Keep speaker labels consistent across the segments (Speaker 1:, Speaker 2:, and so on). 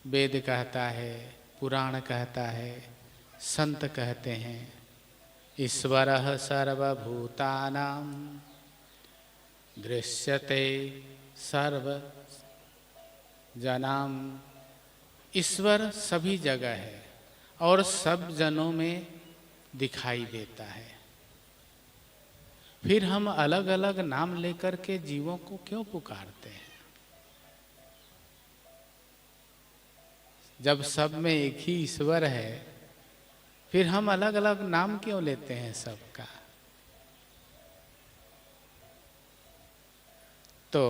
Speaker 1: वेद कहता है, पुराण कहता है, संत कहते हैं ईश्वरः सर्वभूतानां दृश्यते सर्वजनां। ईश्वर सभी जगह है और सब जनों में दिखाई देता है। फिर हम अलग अलग नाम लेकर के जीवों को क्यों पुकारते हैं? जब सब में एक ही ईश्वर है, फिर हम अलग अलग नाम क्यों लेते हैं सबका? तो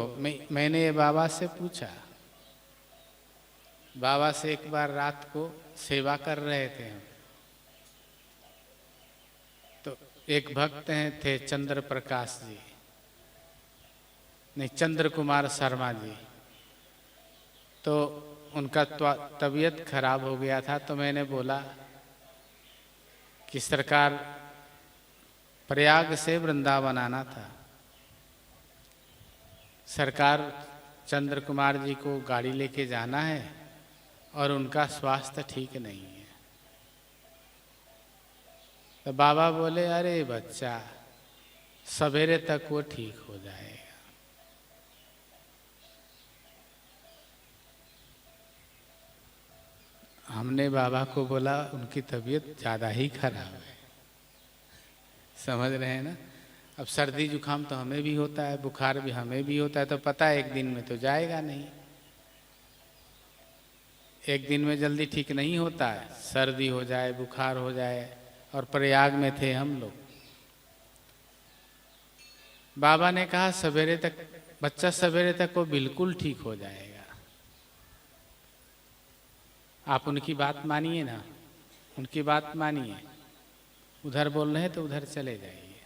Speaker 1: मैंने बाबा से पूछा। बाबा से एक बार रात को सेवा कर रहे थे हम, तो एक भक्त हैं थे चंद्र प्रकाश जी, नहीं चंद्र कुमार शर्मा जी, तो उनका तबीयत खराब हो गया था। तो मैंने बोला कि सरकार प्रयाग से वृंदावन आना था, सरकार चंद्र कुमार जी को गाड़ी लेके जाना है और उनका स्वास्थ्य ठीक नहीं है। तो बाबा बोले, अरे बच्चा, सवेरे तक वो ठीक हो जाएगा। हमने बाबा को बोला उनकी तबीयत ज़्यादा ही खराब है, समझ रहे हैं ना। अब सर्दी जुकाम तो हमें भी होता है, बुखार भी हमें भी होता है, तो पता है एक दिन में तो जाएगा नहीं, एक दिन में जल्दी ठीक नहीं होता है। सर्दी हो जाए, बुखार हो जाए, और प्रयाग में थे हम लोग। बाबा ने कहा सवेरे तक, बच्चा सवेरे तक वो बिल्कुल ठीक हो जाएगा। आप उनकी बात मानिए ना, उनकी बात मानिए। उधर बोल रहे हैं तो उधर चले जाइए।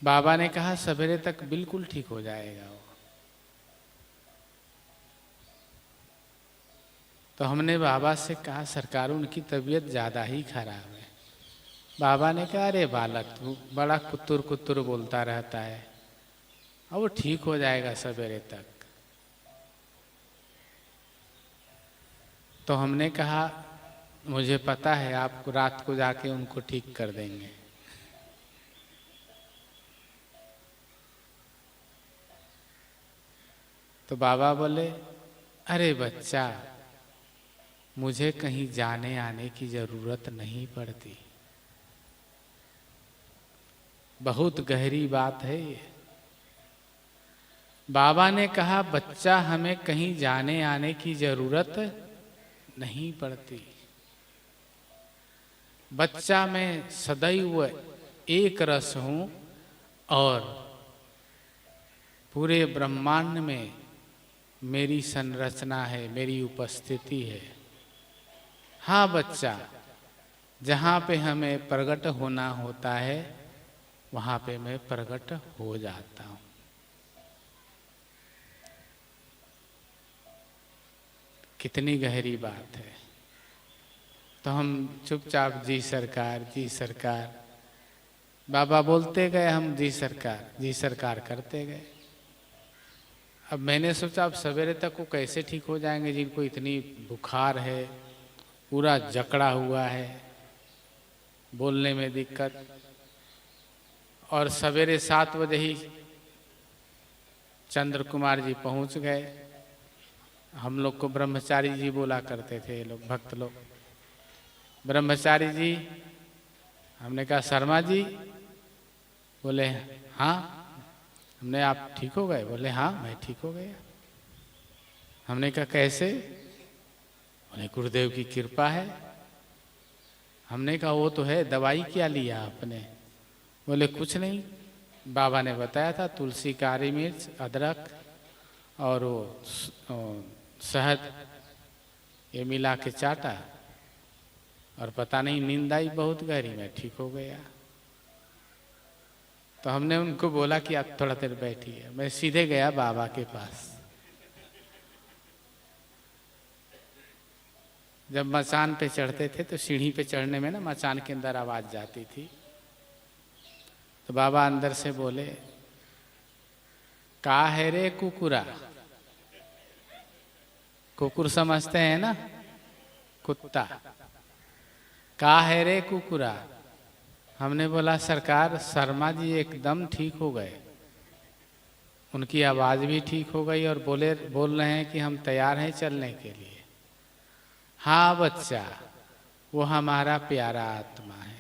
Speaker 1: बाबा ने कहा सवेरे तक बिल्कुल ठीक हो जाएगा वो। तो हमने बाबा से कहा सरकार उनकी तबीयत ज़्यादा ही खराब है। बाबा ने कहा अरे बालक, तू बड़ा कुत्तुर कुत्तुर बोलता रहता है, और वो ठीक हो जाएगा सवेरे तक। तो हमने कहा मुझे पता है आप रात को जाके उनको ठीक कर देंगे। तो बाबा बोले, अरे बच्चा, मुझे कहीं जाने आने की जरूरत नहीं पड़ती। बहुत गहरी बात है ये। बाबा ने कहा बच्चा, हमें कहीं जाने आने की जरूरत नहीं पड़ती। बच्चा मैं सदैव एक रस हूं और पूरे ब्रह्मांड में मेरी संरचना है, मेरी उपस्थिति है। हाँ बच्चा, जहाँ पे हमें प्रकट होना होता है वहाँ पे मैं प्रकट हो जाता हूँ। कितनी गहरी बात है। तो हम चुपचाप जी सरकार, जी सरकार, बाबा बोलते गए, हम जी सरकार करते गए। अब मैंने सोचा अब सवेरे तक वो कैसे ठीक हो जाएंगे जिनको इतनी बुखार है, पूरा जकड़ा हुआ है, बोलने में दिक्कत। और सवेरे 7 बजे ही चंद्र कुमार जी पहुंच गए। हम लोग को ब्रह्मचारी जी बोला करते थे ये लोग, भक्त लोग। ब्रह्मचारी जी, हमने कहा शर्मा जी, बोले हाँ। हमने आप ठीक हो गए? बोले हाँ मैं ठीक हो गया। हमने कहा कैसे? बोले गुरुदेव की कृपा है। हमने कहा वो तो है, दवाई क्या लिया आपने? बोले कुछ नहीं, बाबा ने बताया था तुलसी, काली मिर्च, अदरक और वो शहद, ये मिला के चाटा, और पता नहीं नींद आई बहुत गहरी, मैं ठीक हो गया। तो हमने उनको बोला कि आप थोड़ा देर बैठिए। मैं सीधे गया बाबा के पास। जब मचान पे चढ़ते थे तो सीढ़ी पे चढ़ने में ना मचान के अंदर आवाज जाती थी। तो बाबा अंदर से बोले, का है रे कुकुरा, कुकुर समझते हैं ना, कुत्ता। का है रे कुकुरा। हमने बोला सरकार शर्मा जी एकदम ठीक हो गए, उनकी आवाज़ भी ठीक हो गई और बोल रहे हैं कि हम तैयार हैं चलने के लिए। हाँ बच्चा, वो हमारा प्यारा आत्मा है।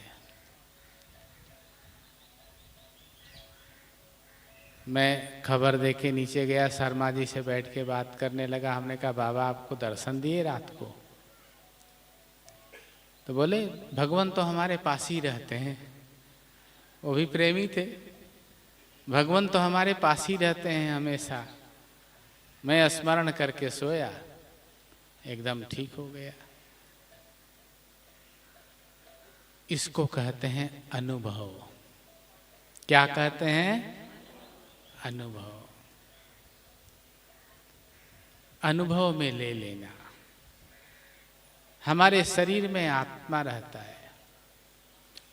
Speaker 1: मैं खबर दे के नीचे गया, शर्मा जी से बैठ के बात करने लगा। हमने कहा बाबा आपको दर्शन दिए रात को? तो बोले भगवान तो हमारे पास ही रहते हैं। वो भी प्रेमी थे। भगवान तो हमारे पास ही रहते हैं हमेशा। मैं स्मरण करके सोया, एकदम ठीक हो गया। इसको कहते हैं अनुभव। क्या कहते हैं? अनुभव। अनुभव में ले लेना। हमारे शरीर में आत्मा रहता है,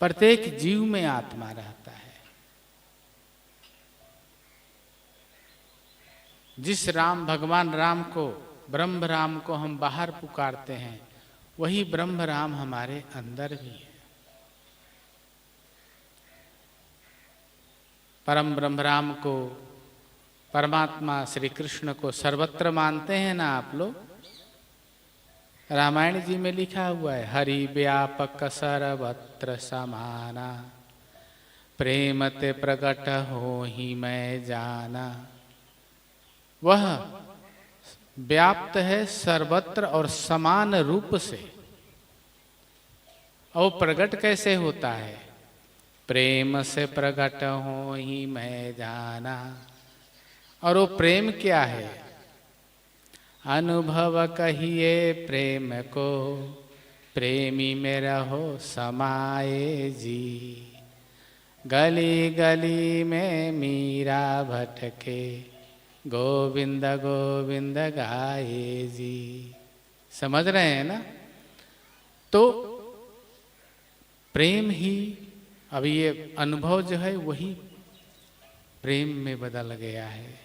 Speaker 1: प्रत्येक जीव में आत्मा रहता है। जिस राम, भगवान राम को, ब्रह्म राम को हम बाहर पुकारते हैं, वही ब्रह्म राम हमारे अंदर भी है। परम ब्रह्म राम को, परमात्मा श्री कृष्ण को सर्वत्र मानते हैं ना आप लोग? रामायण जी में लिखा हुआ है, हरि व्यापक सर्वत्र समाना, प्रेम ते प्रकट हो ही मैं जाना। वह व्याप्त है सर्वत्र और समान रूप से। और प्रकट कैसे होता है? प्रेम से प्रकट हो ही मैं जाना। और वो प्रेम क्या है? अनुभव कहिए प्रेम को, प्रेमी में रहो समाये जी। गली गली में मीरा भटके, गोविंद गोविंद गाए जी। समझ रहे हैं ना? तो प्रेम ही, अभी ये अनुभव जो है वही प्रेम में बदल गया है,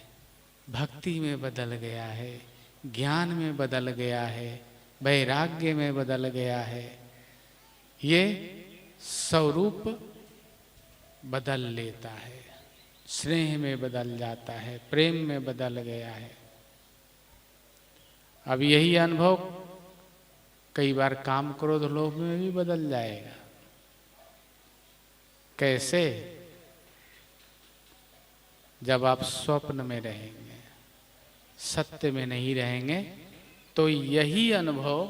Speaker 1: भक्ति में बदल गया है, ज्ञान में बदल गया है, वैराग्य में बदल गया है। ये स्वरूप बदल लेता है, स्नेह में बदल जाता है, प्रेम में बदल गया है। अब यही अनुभव कई बार काम क्रोध लोभ में भी बदल जाएगा। कैसे? जब आप स्वप्न में रहेंगे, सत्य में नहीं रहेंगे, तो यही अनुभव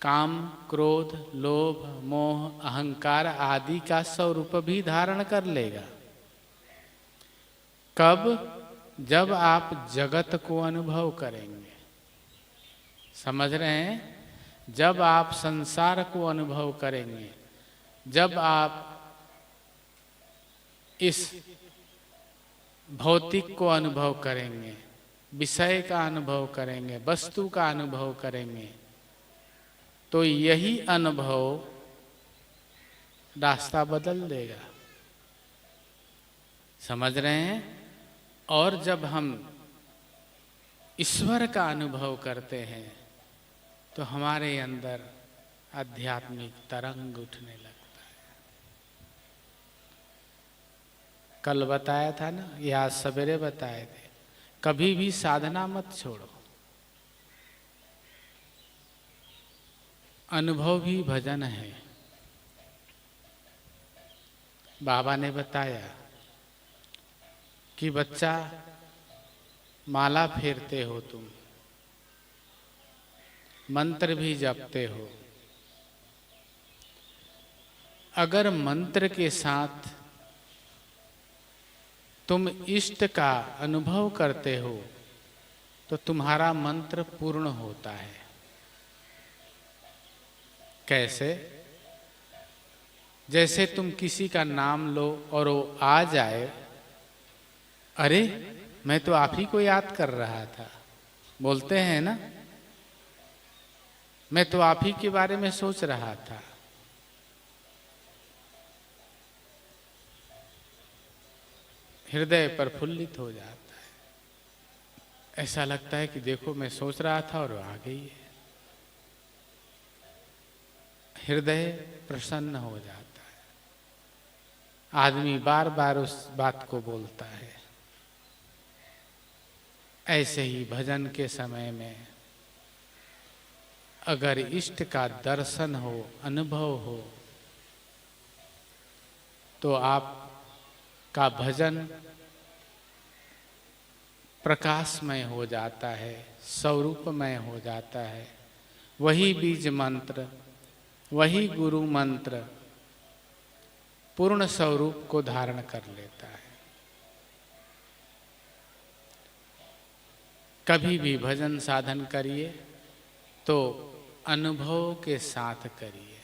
Speaker 1: काम क्रोध लोभ मोह अहंकार आदि का स्वरूप भी धारण कर लेगा। कब? जब आप जगत को अनुभव करेंगे। समझ रहे हैं? जब आप संसार को अनुभव करेंगे, जब आप इस भौतिक को अनुभव करेंगे, विषय का अनुभव करेंगे, वस्तु का अनुभव करेंगे, तो यही अनुभव रास्ता बदल देगा। समझ रहे हैं? और जब हम ईश्वर का अनुभव करते हैं तो हमारे अंदर आध्यात्मिक तरंग उठने लगता है। कल बताया था ना, या आज सवेरे बताए थे, कभी भी साधना मत छोड़ो। अनुभव भी भजन है। बाबा ने बताया कि बच्चा माला फेरते हो, तुम मंत्र भी जपते हो। अगर मंत्र के साथ तुम इष्ट का अनुभव करते हो तो तुम्हारा मंत्र पूर्ण होता है। कैसे? जैसे तुम किसी का नाम लो और वो आ जाए, अरे मैं तो आप ही को याद कर रहा था, बोलते हैं ना, मैं तो आप ही के बारे में सोच रहा था। हृदय प्रफुल्लित हो जाता है। ऐसा लगता है कि देखो मैं सोच रहा था और वो आ गई है। हृदय प्रसन्न हो जाता है। आदमी बार बार उस बात को बोलता है। ऐसे ही भजन के समय में अगर इष्ट का दर्शन हो, अनुभव हो, तो आपका भजन प्रकाशमय हो जाता है, स्वरूपमय हो जाता है। वही बीज मंत्र, वही गुरु मंत्र पूर्ण स्वरूप को धारण कर लेता है। कभी भी भजन साधन करिए तो अनुभव के साथ करिए।